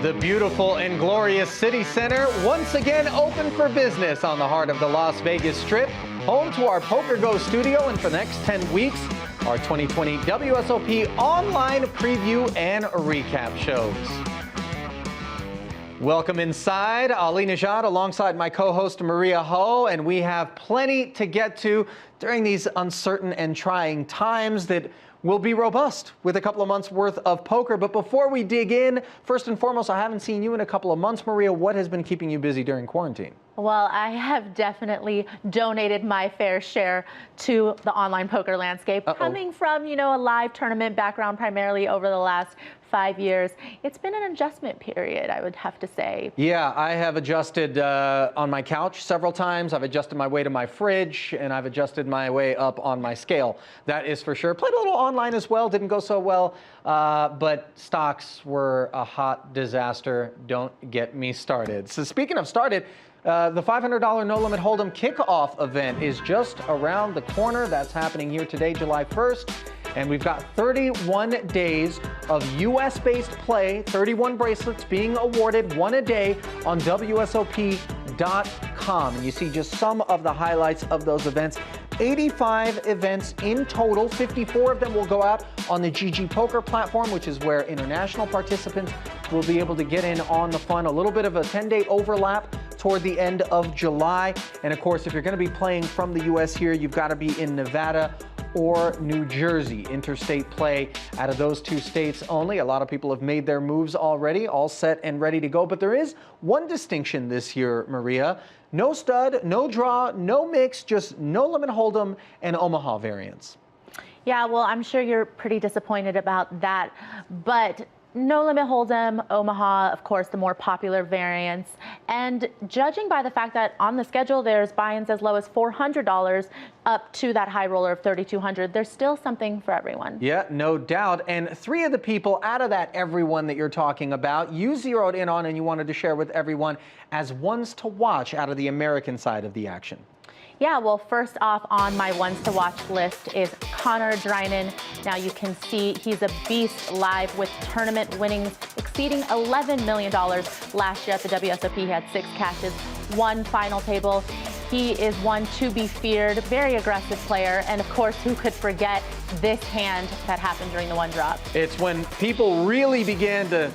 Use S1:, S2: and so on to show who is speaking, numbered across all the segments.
S1: The beautiful and glorious City Center once again open for business on the heart of the Las Vegas Strip, home to our Poker Go studio, and for the next 10 weeks, our 2020 WSOP Online preview and recap shows. Welcome inside. Ali Nejad alongside my co-host Maria Ho, and we have plenty to get to during these uncertain and trying times that will be robust with a couple of months worth of poker. But before we dig in, first and foremost, I haven't seen you in a couple of months. Maria, what has been keeping you busy during quarantine?
S2: Well, I have definitely donated my fair share to the online poker landscape. Coming from, a live tournament background primarily over the last 5 years, it's been an adjustment period, I would have to say. Yeah,
S1: I have adjusted on my couch several times. I've adjusted my way to my fridge, and I've adjusted my way up on my scale. That is for sure. Played a little online as well. Didn't go so well, but stocks were a hot disaster. Don't get me started. So speaking of started, the $500 No Limit Hold'em Kickoff Event is just around the corner. That's happening here today, July 1st. And we've got 31 days of US-based play, 31 bracelets being awarded, one a day on WSOP.com. And you see just some of the highlights of those events. 85 events in total. 54 of them will go out on the GGPoker platform, which is where international participants will be able to get in on the fun. A little bit of a 10-day overlap toward the end of July. And of course, if you're going to be playing from the US here, you've got to be in Nevada or New Jersey. Interstate play out of those two states only. A lot of people have made their moves already, all set and ready to go. But there is one distinction this year, Maria. No stud, no draw, no mix, just No Limit Hold'em and Omaha variants.
S2: Yeah, well, I'm sure you're pretty disappointed about that, but No Limit Hold'em, Omaha, of course, the more popular variants. And judging by the fact that on the schedule there's buy-ins as low as $400 up to that high roller of $3,200, there's still something for everyone.
S1: Yeah, no doubt. And three of the people out of that everyone that you're talking about, you zeroed in on and you wanted to share with everyone as ones to watch out of the American side of the action.
S2: Yeah, well, first off on my ones to watch list is Conor Dryden. Now you can see he's a beast live with tournament winnings exceeding $11 million last year at the WSOP. He had 6 cashes, 1 final table. He is one to be feared, very aggressive player. And of course, who could forget this hand that happened during the one drop?
S1: It's when people really began to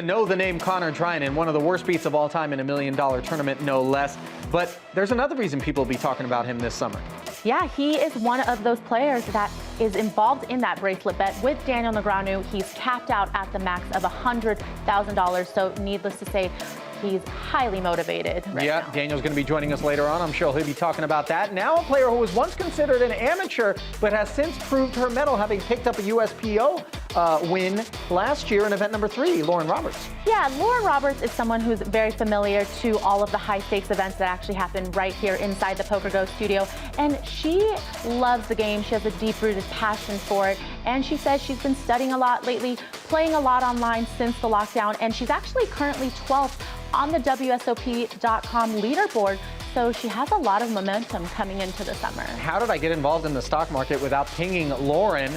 S1: know the name Conor Dryden, one of the worst beats of all time in $1 million tournament, no less. But there's another reason people will be talking about him this summer.
S2: Yeah, he is one of those players that is involved in that bracelet bet with Daniel Negreanu. He's capped out at the max of $100,000. So needless to say, he's highly motivated right now.
S1: Daniel's going to be joining us later on. I'm sure he'll be talking about that. Now a player who was once considered an amateur, but has since proved her mettle, having picked up a USPO win last year in event number 3, Loren Roberts.
S2: Yeah, Loren Roberts is someone who's very familiar to all of the high-stakes events that actually happen right here inside the Poker Go studio. And she loves the game. She has a deep-rooted passion for it. And she says she's been studying a lot lately, playing a lot online since the lockdown. And she's actually currently 12th on the WSOP.com leaderboard. So she has a lot of momentum coming into the summer.
S1: How did I get involved in the stock market without pinging Loren?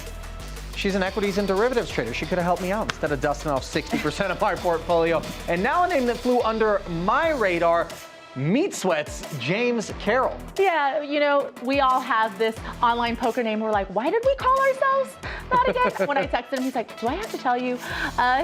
S1: She's an equities and derivatives trader. She could have helped me out instead of dusting off 60% of my portfolio. And now a name that flew under my radar, Meat Sweats, James Carroll.
S2: Yeah, we all have this online poker name. We're like, why did we call ourselves that again? When I texted him, he's like, do I have to tell you?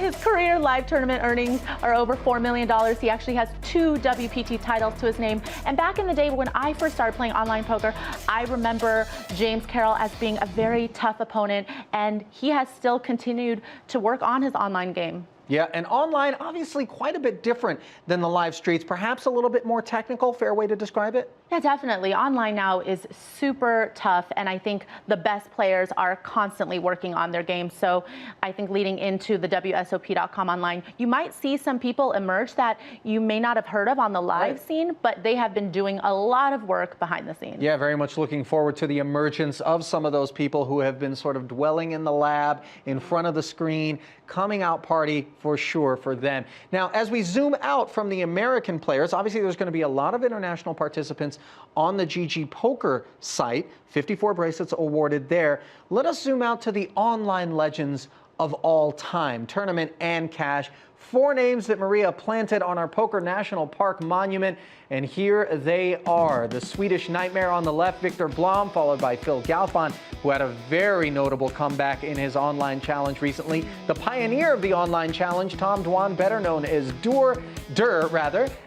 S2: His career live tournament earnings are over $4 million. He actually has 2 WPT titles to his name. And back in the day when I first started playing online poker, I remember James Carroll as being a very tough opponent, and he has still continued to work on his online game.
S1: Yeah, and online, obviously quite a bit different than the live streets, perhaps a little bit more technical, fair way to describe it?
S2: Yeah, definitely. Online now is super tough, and I think the best players are constantly working on their game. So I think leading into the WSOP.com online, you might see some people emerge that you may not have heard of on the live scene, but they have been doing a lot of work behind the scenes.
S1: Yeah, very much looking forward to the emergence of some of those people who have been sort of dwelling in the lab, in front of the screen, coming out party for sure for them. Now, as we zoom out from the American players, obviously there's going to be a lot of international participants on the GGPoker site, 54 bracelets awarded there. Let us zoom out to the online legends of all time, tournament and cash. 4 names that Maria planted on our Poker National Park monument, and here they are. The Swedish Nightmare on the left, Victor Blom, followed by Phil Galfond, who had a very notable comeback in his online challenge recently. The pioneer of the online challenge, Tom Dwan, better known as Durr,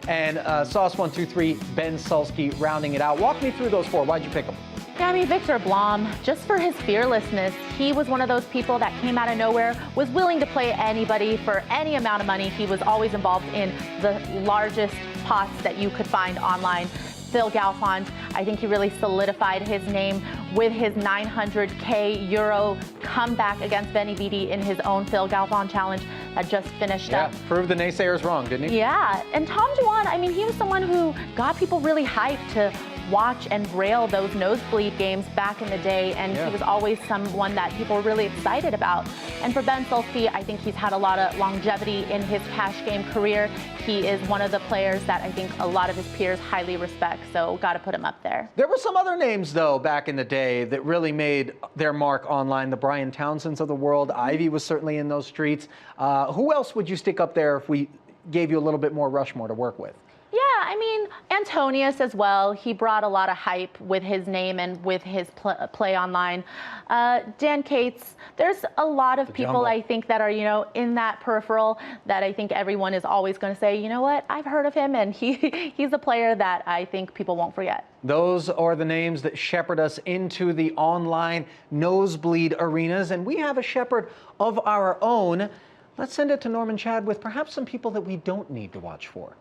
S1: and Sauce123, Ben Sulsky rounding it out. Walk me through those 4. Why'd you pick them?
S2: Yeah, I mean, Victor Blom, just for his fearlessness, he was one of those people that came out of nowhere, was willing to play anybody for any amount of money. He was always involved in the largest pots that you could find online. Phil Galfond, I think he really solidified his name with his 900K euro comeback against Benny Vidi in his own Phil Galfond challenge that just finished up.
S1: Proved the naysayers wrong, didn't he?
S2: Yeah, and Tom Dwan, I mean, he was someone who got people really hyped to watch and rail those nosebleed games back in the day, and he was always someone that people were really excited about. And for Ben Sulsky, I think he's had a lot of longevity in his cash game career. He is one of the players that I think a lot of his peers highly respect, so got to put him up there.
S1: There were some other names, though, back in the day that really made their mark online. The Brian Townsends of the world. Ivy was certainly in those streets. Who else would you stick up there if we gave you a little bit more Rushmore to work with?
S2: Yeah, I mean, Antonius as well. He brought a lot of hype with his name and with his play online. Dan Cates, there's a lot of people I think that are, you know, in that peripheral that I think everyone is always going to say, you know what, I've heard of him, and he's a player that I think people won't forget.
S1: Those are the names that shepherd us into the online nosebleed arenas, and we have a shepherd of our own. Let's send it to Norman Chad with perhaps some people that we don't need to watch for.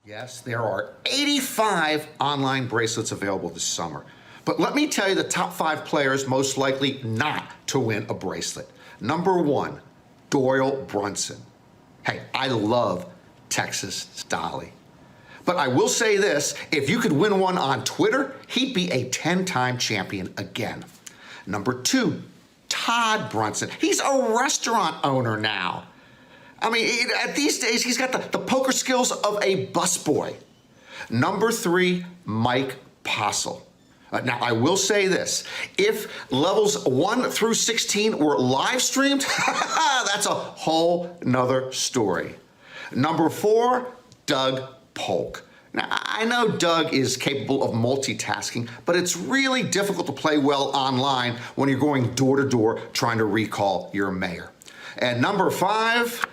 S3: Yes, there are 85 online bracelets available this summer. But let me tell you the top 5 players most likely not to win a bracelet. Number 1, Doyle Brunson. Hey, I love Texas Dolly. But I will say this, if you could win one on Twitter, he'd be a 10-time champion again. Number 2, Todd Brunson. He's a restaurant owner now. I mean, at these days, he's got the poker skills of a busboy. Number 3, Mike Postle. Now, I will say this. If levels 1 through 16 were live streamed, that's a whole nother story. Number 4, Doug Polk. Now, I know Doug is capable of multitasking, but it's really difficult to play well online when you're going door to door trying to recall your mayor. And number 5,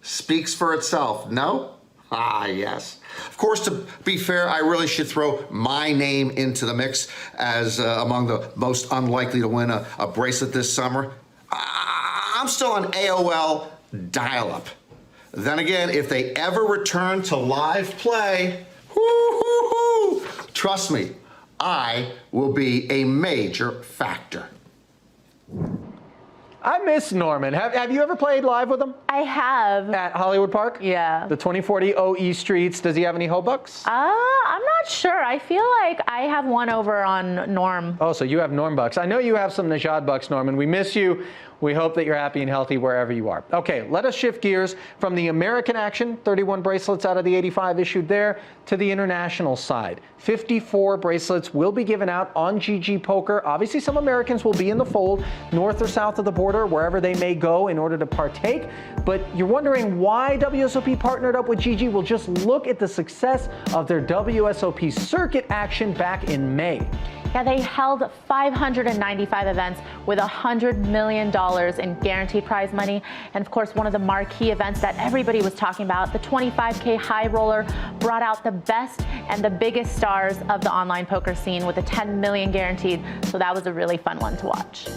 S3: speaks for itself, no? Yes. Of course, to be fair, I really should throw my name into the mix as among the most unlikely to win a bracelet this summer. I'm still on AOL dial-up. Then again, if they ever return to live play, trust me, I will be a major factor.
S1: I miss Norman. Have you ever played live with him?
S2: I have.
S1: At Hollywood Park?
S2: Yeah.
S1: The 2040 OE Streets. Does he have any Hobucks?
S2: I'm not sure. I feel like I have one over on Norm.
S1: Oh, so you have Norm Bucks. I know you have some Nejad Bucks, Norman. We miss you. We hope that you're happy and healthy wherever you are. Okay, let us shift gears from the American action, 31 bracelets out of the 85 issued there, to the international side. 54 bracelets will be given out on GGPoker. Obviously, some Americans will be in the fold, north or south of the border, wherever they may go in order to partake. But you're wondering why WSOP partnered up with GG? Well, just look at the success of their WSOP circuit action back in May.
S2: Yeah, they held 595 events with $100 million in guaranteed prize money. And of course, one of the marquee events that everybody was talking about, the 25K High Roller, brought out the best and the biggest stars of the online poker scene with a $10 million guaranteed. So that was a really fun one to watch.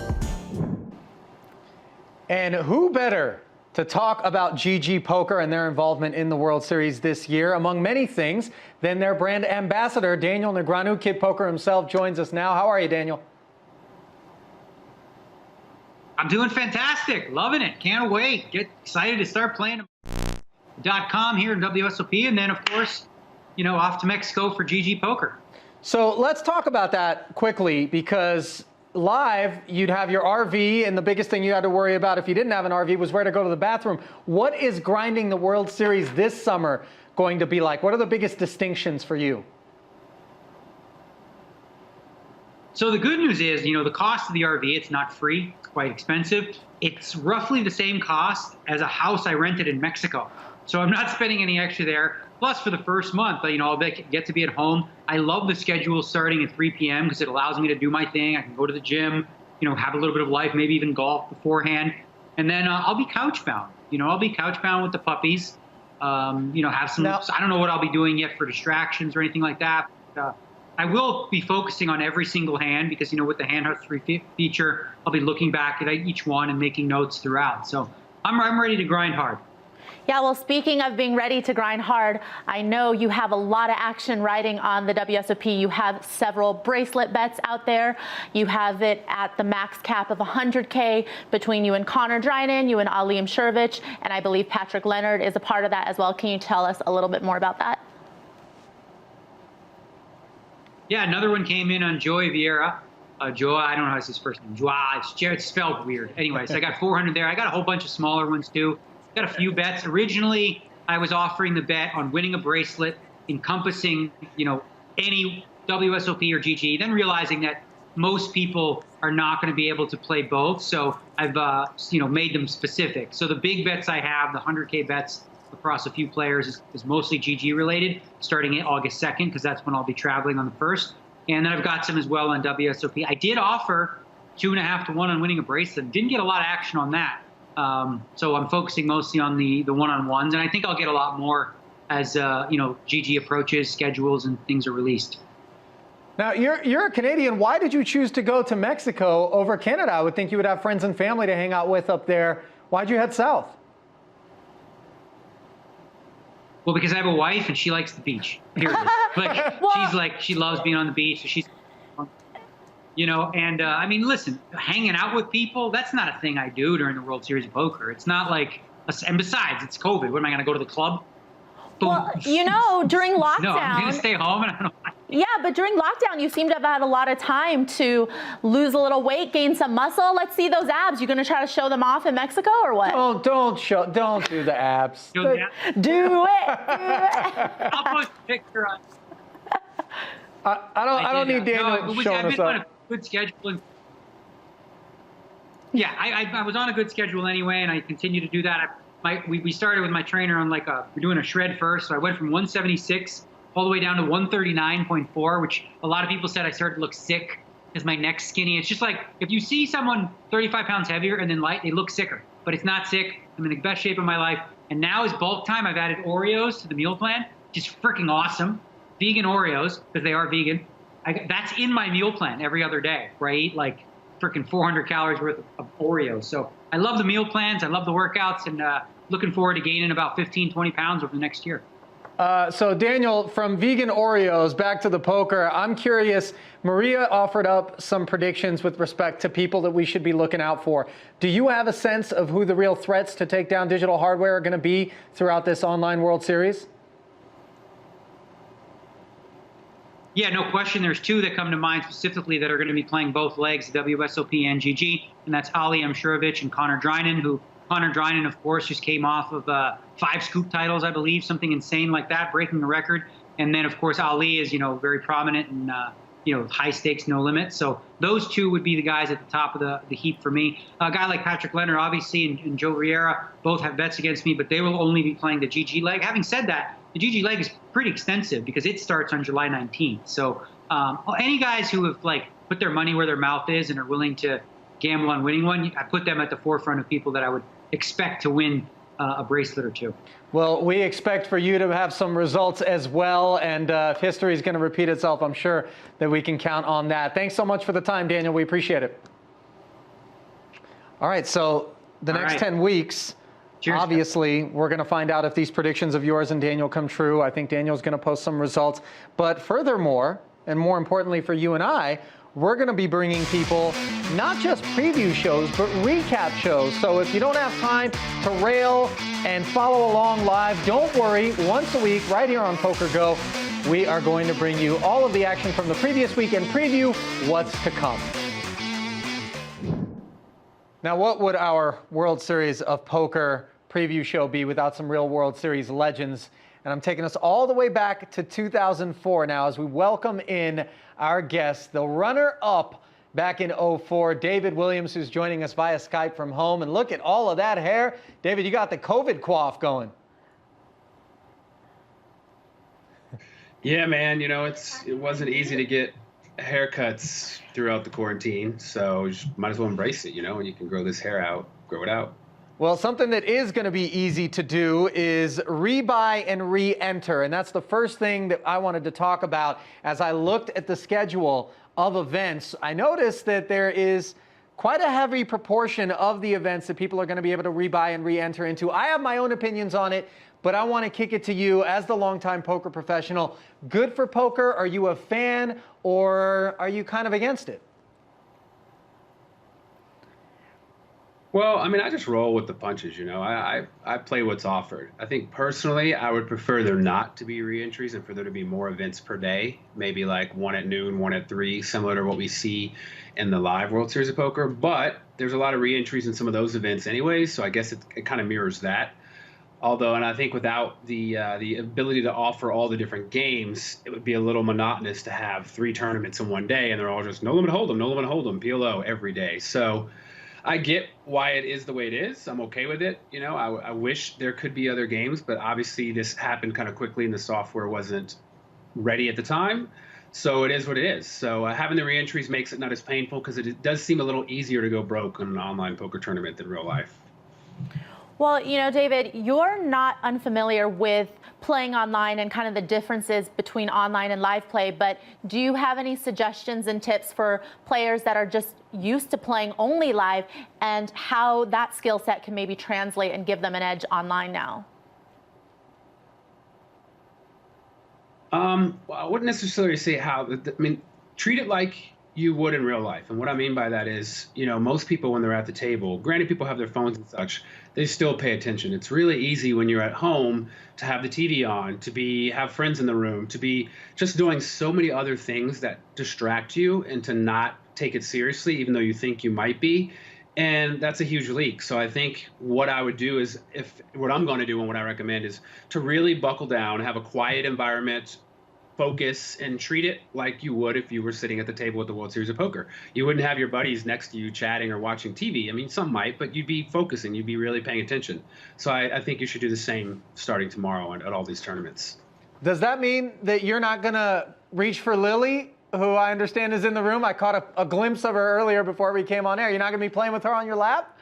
S1: And who better to talk about GGPoker and their involvement in the World Series this year, among many things, than their brand ambassador, Daniel Negreanu. Kid Poker himself joins us now. How are you, Daniel?
S4: I'm doing fantastic. Loving it. Can't wait. Get excited to start playing .com here in WSOP, and then, of course, you know, off to Mexico for GGPoker.
S1: So let's talk about that quickly, because live, you'd have your RV, and the biggest thing you had to worry about if you didn't have an RV was where to go to the bathroom. What is grinding the World Series this summer going to be like? What are the biggest distinctions for you?
S4: So the good news is, the cost of the RV, it's not free. It's quite expensive. It's roughly the same cost as a house I rented in Mexico. So I'm not spending any extra there. Plus, for the first month, I'll get to be at home. I love the schedule starting at 3 p.m. because it allows me to do my thing. I can go to the gym, have a little bit of life, maybe even golf beforehand. And then I'll be couch bound. I'll be couch bound with the puppies. Have some, I don't know what I'll be doing yet for distractions or anything like that. I will be focusing on every single hand because, with the hand history feature, I'll be looking back at each one and making notes throughout. So I'm ready to grind hard.
S2: Yeah, well, speaking of being ready to grind hard, I know you have a lot of action riding on the WSOP. You have several bracelet bets out there. You have it at the max cap of 100K between you and Conor Dryden, you and Ali Mshirovich, and I believe Patrick Leonard is a part of that as well. Can you tell us a little bit more about that?
S4: Yeah, another one came in on Joey Vieira. Joa, I don't know how his first name. Joa, it's spelled weird. Anyways, I got 400 there. I got a whole bunch of smaller ones too. Got a few bets. Originally, I was offering the bet on winning a bracelet encompassing, any WSOP or GG, then realizing that most people are not going to be able to play both. So I've, made them specific. So the big bets I have, the 100K bets across a few players is mostly GG related, starting in August 2nd, because that's when I'll be traveling on the 1st. And then I've got some as well on WSOP. I did offer 2.5 to 1 on winning a bracelet. Didn't get a lot of action on that. So I'm focusing mostly on the one-on-ones, and I think I'll get a lot more as GG approaches, schedules, and things are released.
S1: Now, you're a Canadian. Why did you choose to go to Mexico over Canada? I would think you would have friends and family to hang out with up there. Why'd you head south?
S4: Well, because I have a wife and she likes the beach. Period. She loves being on the beach. So she's, listen, hanging out with people, that's not a thing I do during the World Series of Poker. It's not like, and besides, it's COVID. What am I going to go to the club? Boom.
S2: Well, during lockdown.
S4: No, I'm going to stay home and I don't know.
S2: Yeah, but during lockdown, you seem to have had a lot of time to lose a little weight, gain some muscle. Let's see those abs. You going to try to show them off in Mexico or what?
S1: Don't do the abs.
S2: Do it.
S4: I'll post a picture on.
S1: I don't need Daniel showing us up. I've been on a
S4: good schedule. Yeah, I was on a good schedule anyway, and I continue to do that. We started with my trainer on we're doing a shred first, so I went from 176 all the way down to 139.4, which a lot of people said I started to look sick because my neck's skinny. It's just like, if you see someone 35 pounds heavier and then light, they look sicker, but it's not sick. I'm in the best shape of my life. And now is bulk time. I've added Oreos to the meal plan, just freaking awesome. Vegan Oreos, because they are vegan. That's in my meal plan every other day, where I eat freaking 400 calories worth of Oreos. So I love the meal plans. I love the workouts, and looking forward to gaining about 15, 20 pounds over the next year.
S1: So Daniel, from vegan Oreos back to the poker, I'm curious, Maria offered up some predictions with respect to people that we should be looking out for. Do you have a sense of who the real threats to take down digital hardware are going to be throughout this online World Series?
S4: Yeah, no question. There's two that come to mind specifically that are going to be playing both legs, WSOP and GG, and that's Ali Mshirovich and Conor Dryden, who Conor Dryden, of course, just came off of 5 scoop titles, I believe, something insane like that, breaking the record. And then, of course, Ali is, very prominent and, high stakes, no limit. So those two would be the guys at the top of the heap for me. A guy like Patrick Leonard, obviously, and Joe Riera both have bets against me, but they will only be playing the GG leg. Having said that, the GG leg is pretty extensive because it starts on July 19th. So any guys who have put their money where their mouth is and are willing to gamble on winning one, I put them at the forefront of people that I would expect to win a bracelet or two.
S1: Well, we expect for you to have some results as well, and if history is going to repeat itself, I'm sure that we can count on that. Thanks so much for the time, Daniel. We appreciate it. All right, so the next 10 weeks, cheers, obviously, we're going to find out if these predictions of yours and Daniel come true. I think Daniel's going to post some results. But furthermore, and more importantly for you and I, we're going to be bringing people not just preview shows, but recap shows. So if you don't have time to rail and follow along live, don't worry. Once a week, right here on Poker Go, we are going to bring you all of the action from the previous week and preview what's to come. Now, what would our World Series of Poker preview show be without some real World Series legends and I'm taking us all the way back to 2004 now as we welcome in our guest, the runner-up back in 04, David Williams, who's joining us via Skype from home. And look at all of that hair. David, you got the COVID coif going.
S5: Yeah, man, you know, it wasn't easy to get haircuts throughout the quarantine, so you might as well embrace it, you know, and you can grow this hair out, grow it out.
S1: Well, something that is going to be easy to do is rebuy and re-enter, and that's the first thing that I wanted to talk about. As I looked at the schedule of events, I noticed that there is quite a heavy proportion of the events that people are going to be able to rebuy and re-enter into. I have my own opinions on it, but I want to kick it to you as the longtime poker professional. Good for poker? Are you a fan, or are you kind of against it?
S5: Well, I mean, I just roll with the punches, you know. I play what's offered. I think personally, I would prefer there not to be re-entries and for there to be more events per day, maybe like one at noon, one at 3, similar to what we see in the live World Series of Poker. But there's a lot of re-entries in some of those events anyways, so I guess it kind of mirrors that. Although, and I think without the ability to offer all the different games, it would be a little monotonous to have 3 tournaments in one day, and they're all just no limit hold'em, no limit hold'em, PLO every day. So I get why it is the way it is. I'm okay with it. You know, I wish there could be other games, but obviously this happened kind of quickly, and the software wasn't ready at the time. So it is what it is. So having the re-entries makes it not as painful because it does seem a little easier to go broke in an online poker tournament than real life.
S2: Well, you know, David, you're not unfamiliar with playing online and kind of the differences between online and live play, but do you have any suggestions and tips for players that are just used to playing only live and how that skill set can maybe translate and give them an edge online now?
S5: Well, I wouldn't necessarily say how. I mean, treat it like you would in real life. And what I mean by that is, you know, most people when they're at the table, granted people have their phones and such, they still pay attention. It's really easy when you're at home to have the TV on, to have friends in the room, to be just doing so many other things that distract you and to not take it seriously, even though you think you might be. And that's a huge leak. So I think what I would do is, what I'm going to do and what I recommend is to really buckle down, have a quiet environment, focus, and treat it like you would if you were sitting at the table at the World Series of Poker. You wouldn't have your buddies next to you chatting or watching TV. I mean, some might, but you'd be focusing. You'd be really paying attention. So I think you should do the same starting tomorrow at all these tournaments.
S1: Does that mean that you're not going to reach for Lily, who I understand is in the room? I caught a glimpse of her earlier before we came on air. You're not going to be playing with her on your lap?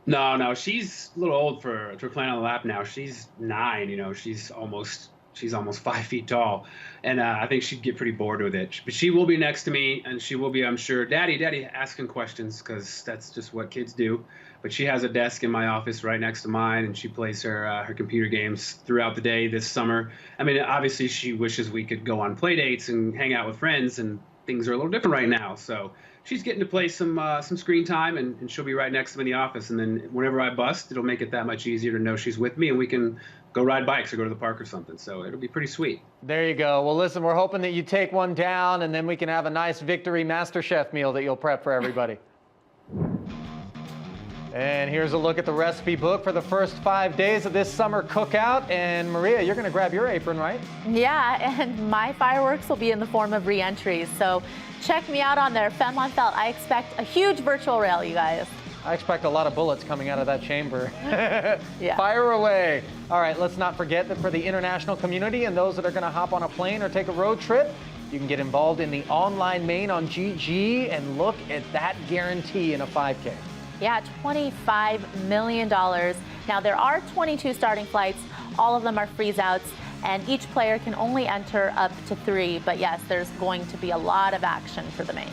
S5: No, she's a little old for playing on the lap now. She's 9, you know, she's almost 5 feet tall, and I think she'd get pretty bored with it. But she will be next to me, and she will be, I'm sure, Daddy, asking questions, because that's just what kids do. But she has a desk in my office right next to mine, and she plays her computer games throughout the day this summer. I mean, obviously, she wishes we could go on play dates and hang out with friends, and things are a little different right now. So she's getting to play some screen time, and she'll be right next to me in the office. And then whenever I bust, it'll make it that much easier to know she's with me, and we can go ride bikes or go to the park or something. So it'll be pretty sweet.
S1: There you go. Well, listen, we're hoping that you take one down, and then we can have a nice victory MasterChef meal that you'll prep for everybody. And here's a look at the recipe book for the first 5 days of this summer cookout. And Maria, you're going to grab your apron, right?
S2: Yeah, and my fireworks will be in the form of re-entries. So check me out on there, Femme on Felt. I expect a huge virtual rail, you guys.
S1: I expect a lot of bullets coming out of that chamber.
S2: Yeah.
S1: Fire away. All right, let's not forget that for the international community and those that are going to hop on a plane or take a road trip, you can get involved in the online main on GG and look at that guarantee in a 5K.
S2: Yeah, $25 million. Now, there are 22 starting flights. All of them are freeze-outs, and each player can only enter up to 3. But yes, there's going to be a lot of action for the main.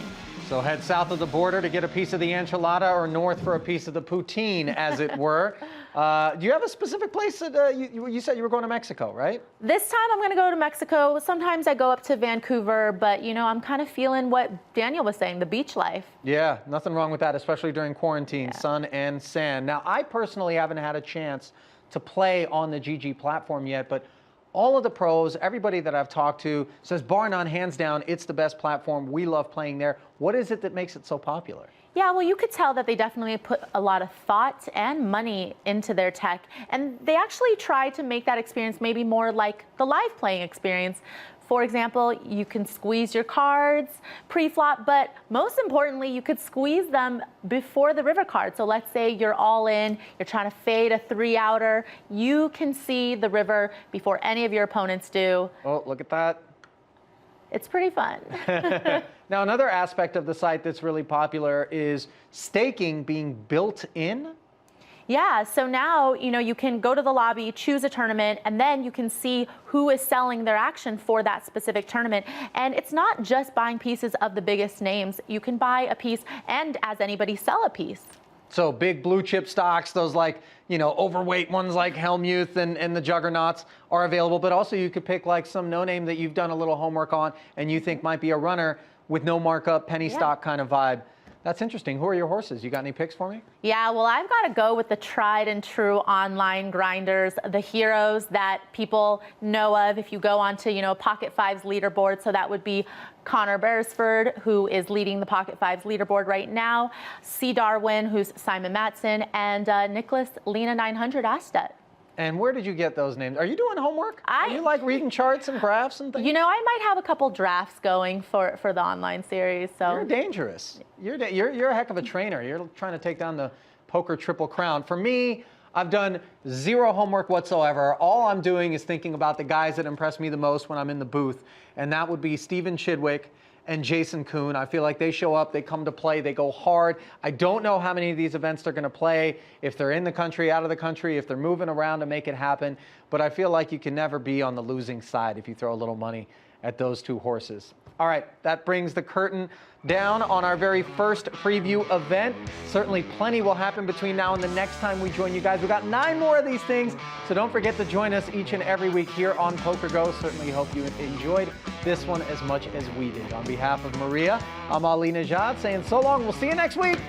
S1: So head south of the border to get a piece of the enchilada, or north for a piece of the poutine, as it were. Do you have a specific place that you said you were going to Mexico, right?
S2: This time I'm going to go to Mexico. Sometimes I go up to Vancouver, but, you know, I'm kind of feeling what Daniel was saying, the beach life.
S1: Yeah, nothing wrong with that, especially during quarantine,
S2: Yeah.
S1: sun and sand. Now, I personally haven't had a chance to play on the GG platform yet, but all of the pros, everybody that I've talked to says bar none, hands down, it's the best platform. We love playing there. What is it that makes it so popular?
S2: Yeah, well, you could tell that they definitely put a lot of thought and money into their tech, and they actually try to make that experience maybe more like the live playing experience. For example, you can squeeze your cards pre-flop, but most importantly, you could squeeze them before the river card. So let's say you're all in, you're trying to fade a 3-outer. You can see the river before any of your opponents do.
S1: Oh, look at that.
S2: It's pretty fun.
S1: Now, another aspect of the site that's really popular is staking being built in.
S2: Yeah, so now, you can go to the lobby, choose a tournament, and then you can see who is selling their action for that specific tournament. And it's not just buying pieces of the biggest names. You can buy a piece and, as anybody, sell a piece.
S1: So big blue chip stocks, those like, overweight ones like Helmuth and the Juggernauts are available, but also you could pick like some no name that you've done a little homework on and you think might be a runner with no markup, penny stock kind of vibe. That's interesting. Who are your horses? You got any picks for me?
S2: Yeah, well, I've got to go with the tried and true online grinders, the heroes that people know of if you go onto, Pocket Fives leaderboard. So that would be Connor Beresford, who is leading the Pocket Fives leaderboard right now, C. Darwin, who's Simon Matson, and Nicholas Lena 900 Astet.
S1: And where did you get those names? Are you doing homework? Are you like reading charts and graphs and things?
S2: I might have a couple drafts going for the online series. So
S1: you're dangerous. You're a heck of a trainer. You're trying to take down the poker Triple Crown. For me, I've done zero homework whatsoever. All I'm doing is thinking about the guys that impress me the most when I'm in the booth, and that would be Stephen Chidwick and Jason Kuhn. I feel like they show up, they come to play, they go hard. I don't know how many of these events they're going to play, if they're in the country, out of the country, if they're moving around to make it happen. But I feel like you can never be on the losing side if you throw a little money at those two horses. All right, that brings the curtain down on our very first preview event. Certainly plenty will happen between now and the next time we join you guys. We've got 9 more of these things, so don't forget to join us each and every week here on Poker Go. Certainly hope you enjoyed this one as much as we did. On behalf of Maria, I'm Ali Nejad saying so long. We'll see you next week.